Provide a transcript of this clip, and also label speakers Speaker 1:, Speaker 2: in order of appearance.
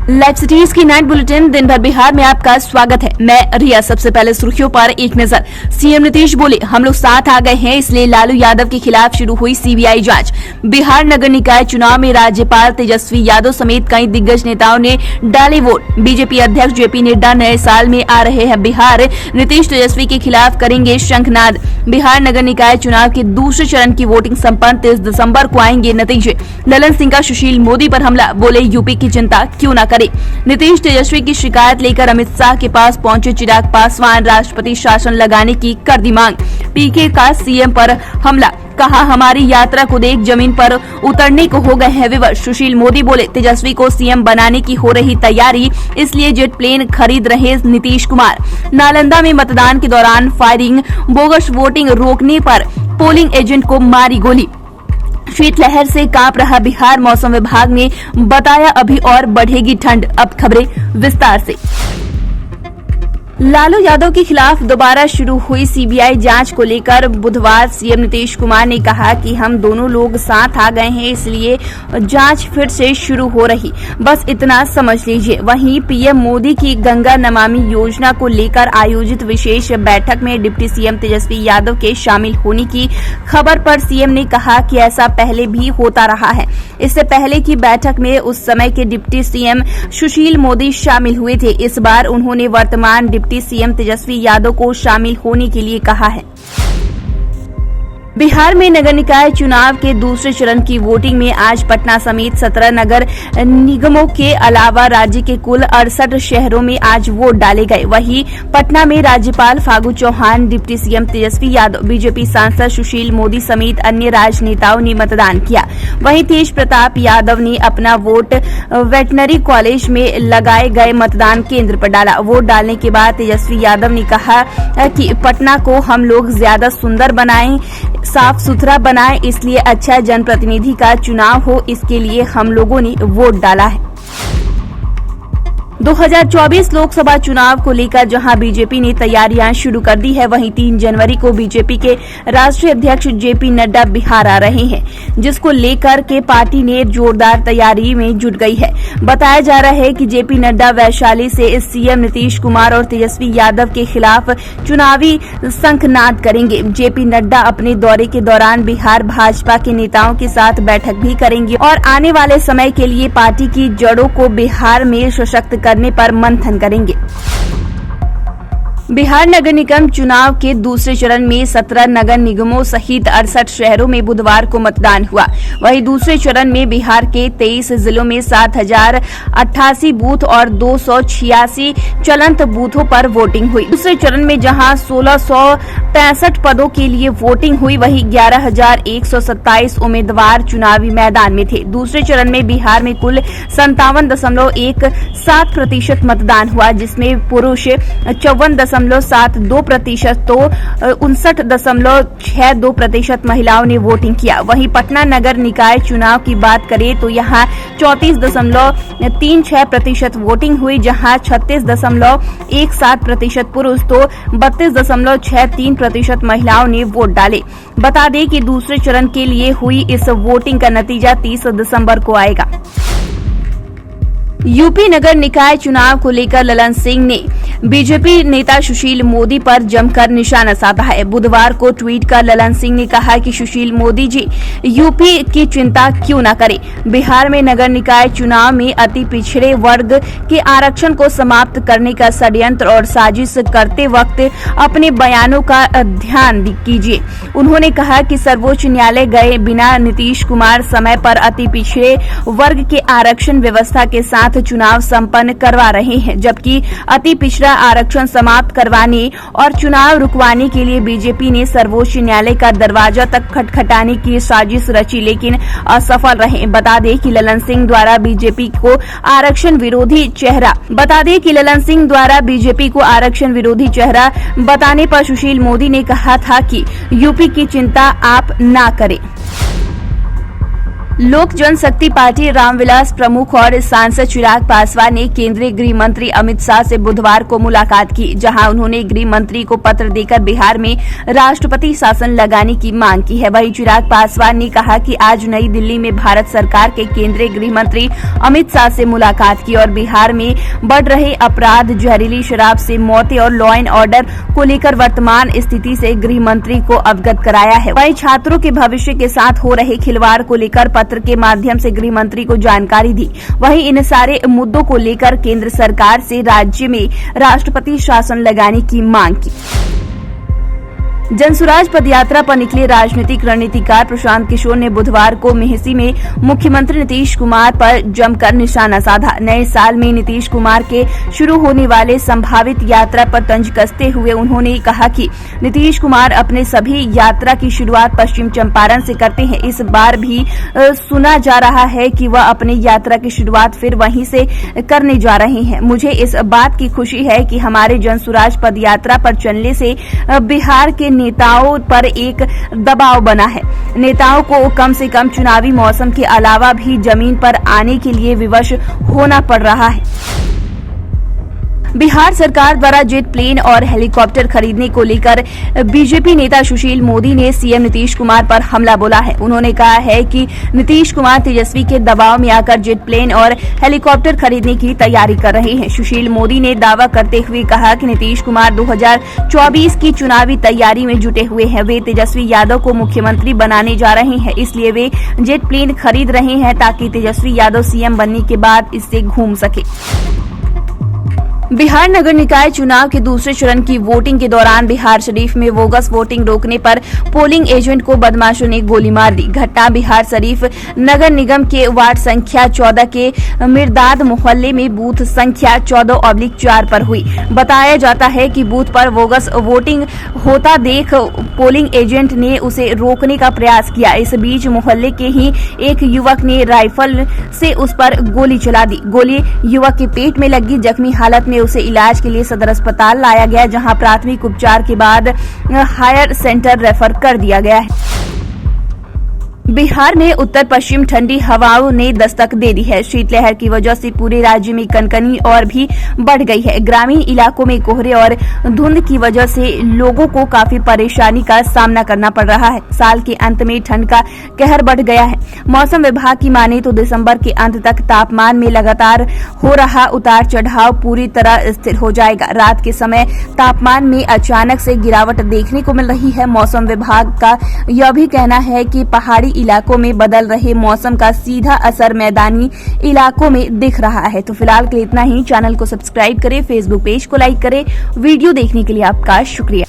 Speaker 1: Live cities की night bulletin दिन भर बिहार में आपका स्वागत है। मैं रिया। सबसे पहले सुर्खियों पर एक नजर। सीएम नीतीश बोले, हम लोग साथ आ गए हैं, इसलिए लालू यादव के खिलाफ शुरू हुई सीबीआई जांच। बिहार नगर निकाय चुनाव में राज्यपाल तेजस्वी यादव समेत कई दिग्गज नेताओं ने डाले वोट। बीजेपी अध्यक्ष जेपी नड्डा नए साल में आ रहे हैं बिहार, नीतीश तेजस्वी के खिलाफ करेंगे शंखनाद। बिहार नगर निकाय चुनाव के दूसरे चरण की वोटिंग संपन्न 23 दिसंबर को आएंगे नतीजे। ललन सिंह का सुशील मोदी पर हमला, बोले यूपी की चिंता क्यों न करे। नीतीश तेजस्वी की शिकायत लेकर अमित शाह के पास पहुंचे चिराग पासवान, राष्ट्रपति शासन लगाने की कर दी मांग। पीके का सीएम पर हमला, कहा हमारी यात्रा को देख जमीन पर उतरने को हो गए हैं विवश। सुशील मोदी बोले, तेजस्वी को सीएम बनाने की हो रही तैयारी, इसलिए जेट प्लेन खरीद रहे नीतीश कुमार। नालंदा में मतदान के दौरान फायरिंग, बोगस वोटिंग रोकने पर पोलिंग एजेंट को मारी गोली। शीतलहर से कांप रहा बिहार, मौसम विभाग ने बताया अभी और बढ़ेगी ठंड। अब खबरें विस्तार से। लालू यादव के खिलाफ दोबारा शुरू हुई सीबीआई जांच को लेकर बुधवार सीएम नीतीश कुमार ने कहा कि हम दोनों लोग साथ आ गए हैं, इसलिए जांच फिर से शुरू हो रही, बस इतना समझ लीजिए। वहीं पीएम मोदी की गंगा नमामि योजना को लेकर आयोजित विशेष बैठक में डिप्टी सीएम तेजस्वी यादव के शामिल होने की खबर पर सीएम ने कहा कि ऐसा पहले भी होता रहा है। इससे पहले की बैठक में उस समय के डिप्टी सीएम सुशील मोदी शामिल हुए थे। इस बार उन्होंने वर्तमान डिप्टी सीएम तेजस्वी यादव को शामिल होने के लिए कहा है। बिहार में नगर निकाय चुनाव के दूसरे चरण की वोटिंग में आज पटना समेत 17 नगर निगमों के अलावा राज्य के कुल 68 शहरों में आज वोट डाले गए। वहीं पटना में राज्यपाल Phagu Chauhan, deputy CM Tejashwi Yadav, BJP सांसद सुशील मोदी समेत अन्य राजनेताओं ने मतदान किया। वहीं तेज प्रताप यादव ने अपना वोट वेटनरी कॉलेज में लगाए गए मतदान केंद्र पर डाला। वोट डालने के बाद तेजस्वी यादव ने कहा कि पटना को हम लोग ज्यादा सुंदर बनाएं, साफ सुथरा बनाए, इसलिए अच्छा जनप्रतिनिधि का चुनाव हो, इसके लिए हम लोगों ने वोट डाला है। 2024 लोकसभा चुनाव को लेकर जहां बीजेपी ने तैयारियां शुरू कर दी है, वहीं 3 जनवरी को बीजेपी के राष्ट्रीय अध्यक्ष जेपी नड्डा बिहार आ रहे हैं, जिसको लेकर के पार्टी ने जोरदार तैयारी में जुट गई है। बताया जा रहा है कि जेपी नड्डा वैशाली से सीएम नीतीश कुमार और तेजस्वी यादव के खिलाफ चुनावी शंखनाद करेंगे। जेपी नड्डा अपने दौरे के दौरान बिहार भाजपा के नेताओं के साथ बैठक भी करेंगे और आने वाले समय के लिए पार्टी की जड़ों को बिहार में सशक्त करने पर मंथन करेंगे। बिहार नगर निगम चुनाव के दूसरे चरण में 17 नगर निगमों सहित 68 शहरों में बुधवार को मतदान हुआ। वहीं दूसरे चरण में बिहार के 23 जिलों में 7088 बूथ और 286 चलंत बूथों पर वोटिंग हुई। दूसरे चरण में जहां 1665 पदों के लिए वोटिंग हुई, वहीं 11127 उम्मीदवार चुनावी मैदान में थे। दूसरे चरण में बिहार में कुल 57.17% मतदान हुआ, जिसमें पुरुष 54.72% तो 59.62% महिलाओं ने वोटिंग किया। वहीं पटना नगर निकाय चुनाव की बात करें तो यहां 34.36% वोटिंग हुई, जहां 36.17% पुरुष तो 32.63% महिलाओं ने वोट डाले। बता दें कि दूसरे चरण के लिए हुई इस वोटिंग का नतीजा 30 दिसंबर को आएगा। यूपी नगर निकाय चुनाव को लेकर ललन सिंह ने बीजेपी नेता सुशील मोदी पर जमकर निशाना साधा है। बुधवार को ट्वीट कर ललन सिंह ने कहा कि सुशील मोदी जी यूपी की चिंता क्यों न करें। बिहार में नगर निकाय चुनाव में अति पिछड़े वर्ग के आरक्षण को समाप्त करने का षड्यंत्र और साजिश करते वक्त अपने बयानों का ध्यान कीजिए। उन्होंने कहा कि सर्वोच्च न्यायालय गए बिना नीतीश कुमार समय पर अति पिछड़े वर्ग के आरक्षण व्यवस्था के साथ चुनाव संपन्न करवा रहे हैं, जबकि अति पिछड़ा आरक्षण समाप्त करवाने और चुनाव रुकवाने के लिए बीजेपी ने सर्वोच्च न्यायालय का दरवाजा तक खटखटाने की साजिश रची, लेकिन असफल रहे। बता दें कि ललन सिंह द्वारा बीजेपी को आरक्षण विरोधी चेहरा बताने पर सुशील मोदी ने कहा था कि यूपी की चिंता आप ना करें। लोक जनशक्ति पार्टी रामविलास प्रमुख और सांसद चिराग पासवान ने केंद्रीय गृह मंत्री अमित शाह से बुधवार को मुलाकात की, जहां उन्होंने गृह मंत्री को पत्र देकर बिहार में राष्ट्रपति शासन लगाने की मांग की है। वहीं चिराग पासवान ने कहा कि आज नई दिल्ली में भारत सरकार के केंद्रीय गृह मंत्री अमित शाह से मुलाकात की और बिहार में बढ़ रहे अपराध, जहरीली शराब से मौतें और लॉ एंड ऑर्डर को लेकर वर्तमान स्थिति से गृह मंत्री को अवगत कराया है। वहीं छात्रों के भविष्य के साथ हो रहे खिलवाड़ को लेकर पत्र के माध्यम से गृह मंत्री को जानकारी दी। वहीं इन सारे मुद्दों को लेकर केंद्र सरकार से राज्य में राष्ट्रपति शासन लगाने की मांग की। जनसुराज पदयात्रा पर निकले राजनीतिक रणनीतिकार प्रशांत किशोर ने बुधवार को मेहसी में मुख्यमंत्री नीतीश कुमार पर जमकर निशाना साधा। नए साल में नीतीश कुमार के शुरू होने वाले संभावित यात्रा पर तंज कसते हुए उन्होंने कहा कि नीतीश कुमार अपने सभी यात्रा की शुरुआत पश्चिम चंपारण से करते हैं। इस बार भी सुना जा रहा है कि वह अपनी यात्रा की शुरुआत फिर वहीं से करने जा रहे हैं। मुझे इस बात की खुशी है कि हमारे जनसुराज पदयात्रा पर चलने से बिहार के नेताओं पर एक दबाव बना है। नेताओं को कम से कम चुनावी मौसम के अलावा भी जमीन पर आने के लिए विवश होना पड़ रहा है। बिहार सरकार द्वारा जेट प्लेन और हेलीकॉप्टर खरीदने को लेकर बीजेपी नेता सुशील मोदी ने सीएम नीतीश कुमार पर हमला बोला है। उन्होंने कहा है कि नीतीश कुमार तेजस्वी के दबाव में आकर जेट प्लेन और हेलीकॉप्टर खरीदने की तैयारी कर रहे हैं। सुशील मोदी ने दावा करते हुए कहा कि नीतीश कुमार 2024 की चुनावी तैयारी में जुटे हुए हैं। वे तेजस्वी यादव को मुख्यमंत्री बनाने जा रहे हैं, इसलिए वे जेट प्लेन खरीद रहे हैं ताकि तेजस्वी यादव सीएम बनने के बाद इससे घूम सके। बिहार नगर निकाय चुनाव के दूसरे चरण की वोटिंग के दौरान बिहार शरीफ में बोगस वोटिंग रोकने पर पोलिंग एजेंट को बदमाशों ने गोली मार दी। घटना बिहार शरीफ नगर निगम के वार्ड संख्या 14 के मिर्दाद मोहल्ले में बूथ संख्या 14/4 पर हुई। बताया जाता है कि बूथ पर बोगस वोटिंग होता देख पोलिंग एजेंट ने उसे रोकने का प्रयास किया। इस बीच मोहल्ले के ही एक युवक ने राइफल से उस पर गोली चला दी। गोली युवक के पेट में लगी। जख्मी हालत में उसे इलाज के लिए सदर अस्पताल लाया गया, जहां प्राथमिक उपचार के बाद हायर सेंटर रेफर कर दिया गया है। बिहार में उत्तर पश्चिम ठंडी हवाओं ने दस्तक दे दी है। शीतलहर की वजह से पूरे राज्य में कनकनी और भी बढ़ गई है। ग्रामीण इलाकों में कोहरे और धुंध की वजह से लोगों को काफी परेशानी का सामना करना पड़ रहा है। साल के अंत में ठंड का कहर बढ़ गया है। मौसम विभाग की माने तो दिसंबर के अंत तक तापमान में लगातार हो रहा उतार चढ़ाव पूरी तरह स्थिर हो जाएगा। रात के समय तापमान में अचानक से गिरावट देखने को मिल रही है। मौसम विभाग का यह भी कहना है कि पहाड़ी इलाकों में बदल रहे मौसम का सीधा असर मैदानी इलाकों में दिख रहा है। तो फिलहाल के लिए इतना ही। चैनल को सब्सक्राइब करें, फेसबुक पेज को लाइक करें। वीडियो देखने के लिए आपका शुक्रिया।